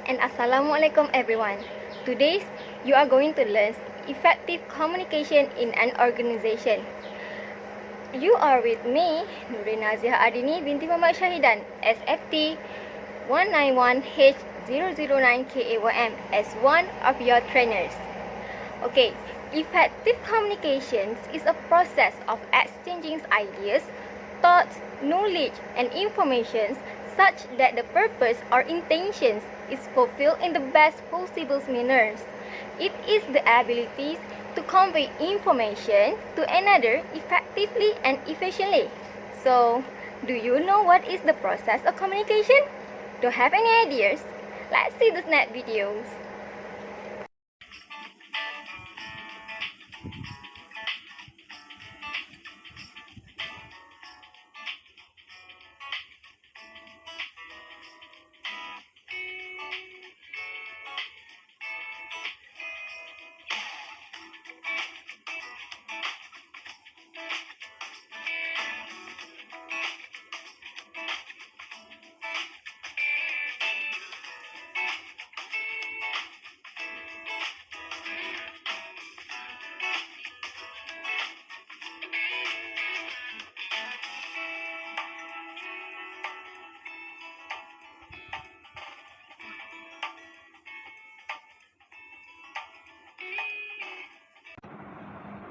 and Assalamualaikum everyone. Today, you are going to learn effective communication in an organization. You are with me, Nurin Nazia Adini binti Muhammad Syahidan, SFT 191H009KAYM as one of your trainers. Okay, effective communications is a process of exchanging ideas, thoughts, knowledge, and information such that the purpose or intentions is fulfilled in the best possible manners. It is the ability to convey information to another effectively and efficiently. So, do you know what is the process of communication? Do you have any ideas? Let's see the snap videos.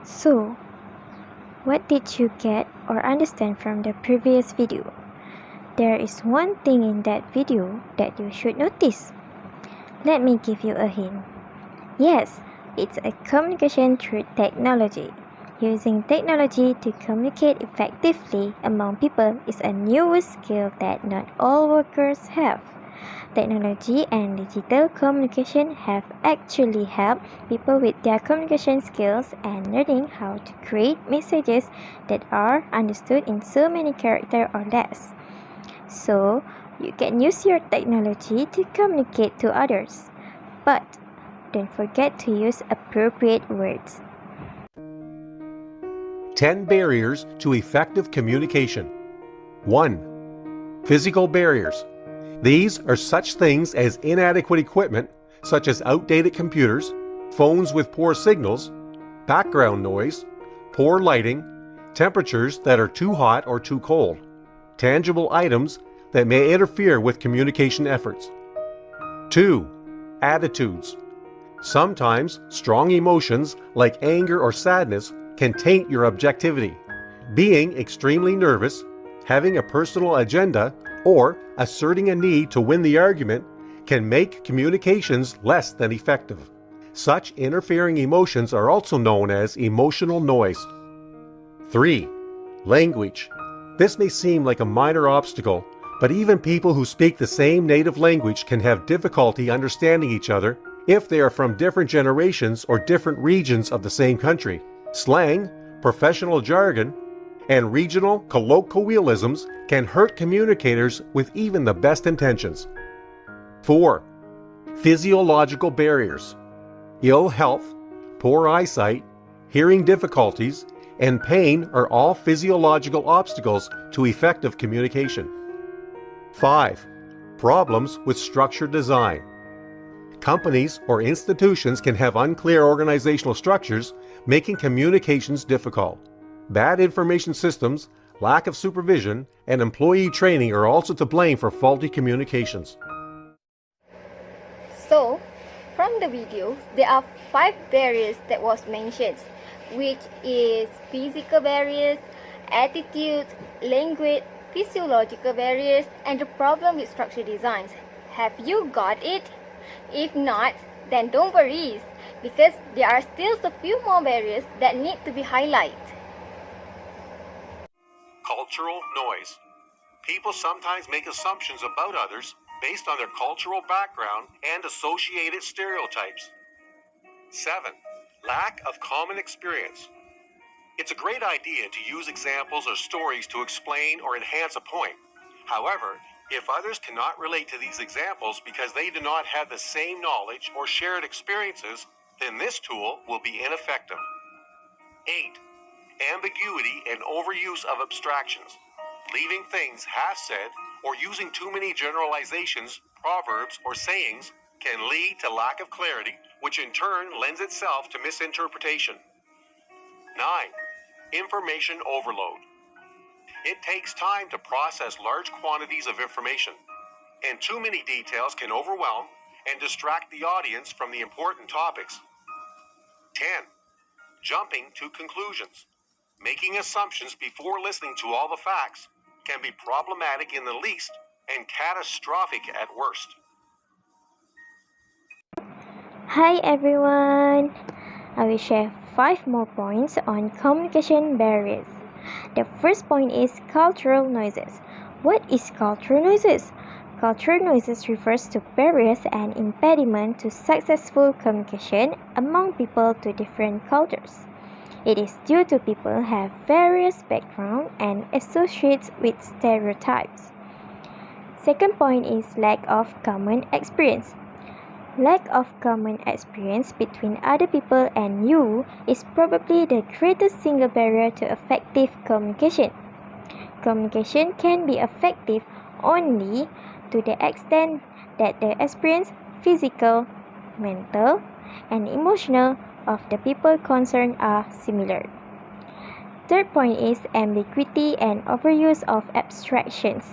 So, what did you get or understand from the previous video? There is one thing in that video that you should notice. Let me give you a hint. Yes, it's a communication through technology. Using technology to communicate effectively among people is a new skill that not all workers have. Technology and digital communication have actually helped people with their communication skills and learning how to create messages that are understood in so many characters or less. So, you can use your technology to communicate to others. But don't forget to use appropriate words. 10 barriers to effective communication. 1. Physical barriers. These are such things as inadequate equipment, such as outdated computers, phones with poor signals, background noise, poor lighting, temperatures that are too hot or too cold, tangible items that may interfere with communication efforts. 2. Attitudes. Sometimes strong emotions like anger or sadness can taint your objectivity. Being extremely nervous, having a personal agenda, or asserting a need to win the argument can make communications less than effective. Such interfering emotions are also known as emotional noise. 3. Language. This may seem like a minor obstacle, but even people who speak the same native language can have difficulty understanding each other if they are from different generations or different regions of the same country. Slang, professional jargon, and regional colloquialisms can hurt communicators with even the best intentions. 4. Physiological barriers. Ill health, poor eyesight, hearing difficulties, and pain are all physiological obstacles to effective communication. 5. Problems with structured design. Companies or institutions can have unclear organizational structures, making communications difficult. Bad information systems, lack of supervision, and employee training are also to blame for faulty communications. So, from the video, there are 5 barriers that was mentioned, which is physical barriers, attitudes, language, physiological barriers, and the problem with structured designs. Have you got it? If not, then don't worry, because there are still a few more barriers that need to be highlighted. Cultural noise. People sometimes make assumptions about others based on their cultural background and associated stereotypes. 7. Lack of common experience. It's a great idea to use examples or stories to explain or enhance a point. However, if others cannot relate to these examples because they do not have the same knowledge or shared experiences, then this tool will be ineffective. 8. Ambiguity and overuse of abstractions. Leaving things half said or using too many generalizations, proverbs, or sayings can lead to lack of clarity, which in turn lends itself to misinterpretation. 9. Information overload. It takes time to process large quantities of information, and too many details can overwhelm and distract the audience from the important topics. 10. Jumping to conclusions. Making assumptions before listening to all the facts can be problematic in the least and catastrophic at worst. Hi everyone! I will share 5 more points on communication barriers. The first point is cultural noises. What is cultural noises? Cultural noises refers to barriers and impediment to successful communication among people to different cultures. It is due to people have various backgrounds and associates with stereotypes. Second point is lack of common experience. Lack of common experience between other people and you is probably the greatest single barrier to effective communication. Communication can be effective only to the extent that the experience, physical, mental, and emotional of the people concerned are similar. Third point is ambiguity and overuse of abstractions.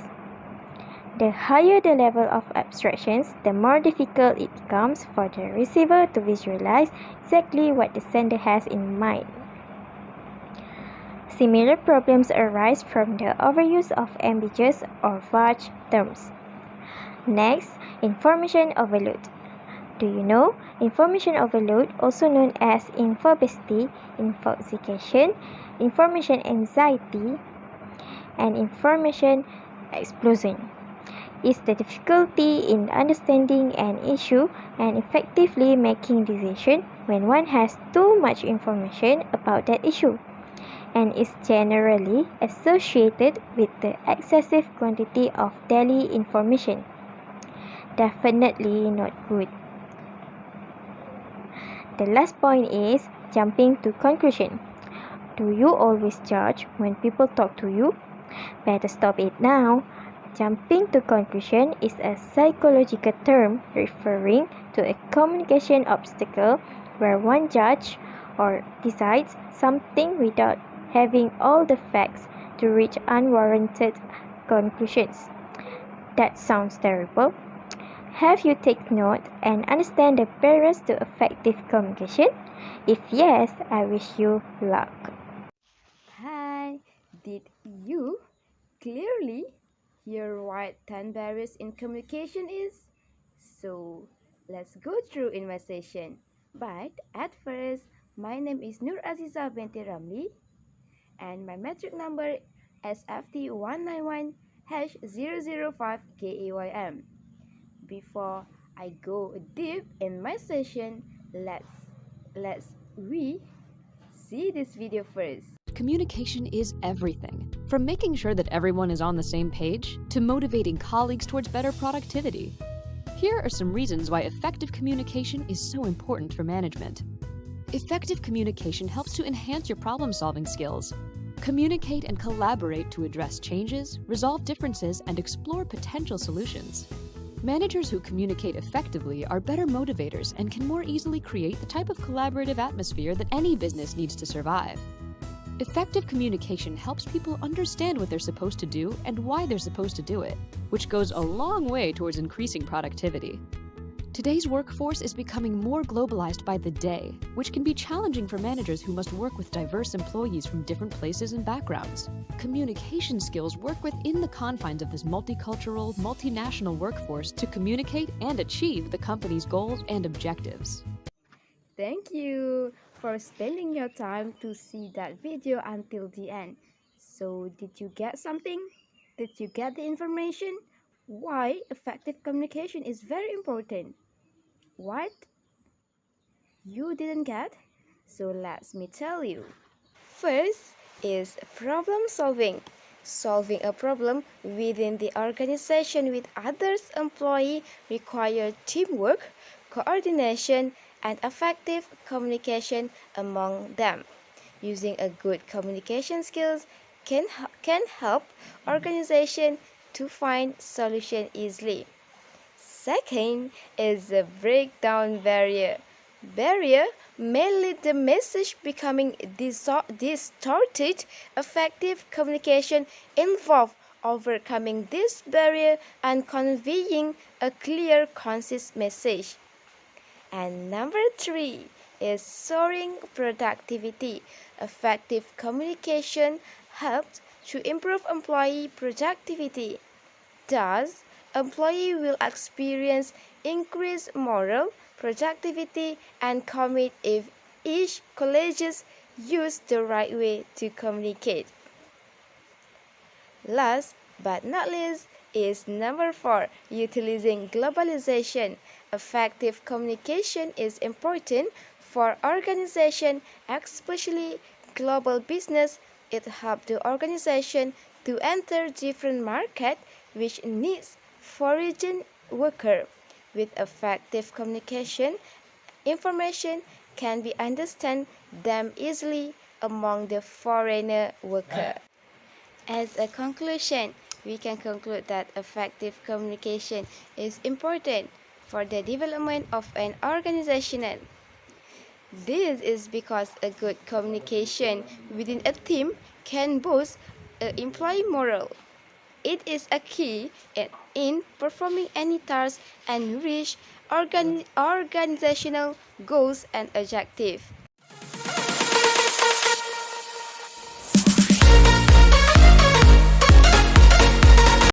The higher the level of abstractions, the more difficult it becomes for the receiver to visualize exactly what the sender has in mind. Similar problems arise from the overuse of ambiguous or vague terms. Next, information overload. Do you know information overload, also known as infobesity, infoxication, information anxiety, and information explosion, is the difficulty in understanding an issue and effectively making decisions when one has too much information about that issue, and is generally associated with the excessive quantity of daily information. Definitely not good. The last point is jumping to conclusion. Do you always judge when people talk to you? Better stop it now. Jumping to conclusion is a psychological term referring to a communication obstacle where one judges or decides something without having all the facts to reach unwarranted conclusions. That sounds terrible. Have you taken note and understand the barriers to effective communication? If yes, I wish you luck. Hi, did you clearly hear what 10 barriers in communication is? So, let's go through in my session. But at first, my name is Nur Aziza binti Ramli and my metric number SFT191-005KAYM. Before I go deep in my session, let's we see this video first. Communication is everything, from making sure that everyone is on the same page to motivating colleagues towards better productivity. Here are some reasons why effective communication is so important for management. Effective communication helps to enhance your problem-solving skills. Communicate and collaborate to address changes, resolve differences, and explore potential solutions. Managers who communicate effectively are better motivators and can more easily create the type of collaborative atmosphere that any business needs to survive. Effective communication helps people understand what they're supposed to do and why they're supposed to do it, which goes a long way towards increasing productivity. Today's workforce is becoming more globalized by the day, which can be challenging for managers who must work with diverse employees from different places and backgrounds. Communication skills work within the confines of this multicultural, multinational workforce to communicate and achieve the company's goals and objectives. Thank you for spending your time to see that video until the end. So, did you get something? Did you get the information? Why effective communication is very important? What? You didn't get? So let me tell you. First is problem solving. Solving a problem within the organization with others employees requires teamwork, coordination, and effective communication among them. Using a good communication skills can help organization to find solution easily. second is a breakdown barrier. Barrier may lead the message becoming distorted. Effective communication involves overcoming this barrier and conveying a clear, concise message. And number 3 is soaring productivity. Effective communication helps to improve employee productivity. Thus, employee will experience increased moral, productivity, and commit if each colleagues use the right way to communicate. Last but not least is number 4, utilizing globalization. Effective communication is important for organization, especially global business. It helps the organization to enter different markets which needs foreign worker. With effective communication, information can be understood them easily among the foreigner worker. As a conclusion, we can conclude that effective communication is important for the development of an organization. This is because a good communication within a team can boost employee morale. It is a key in performing any task and reach organizational goals and objectives.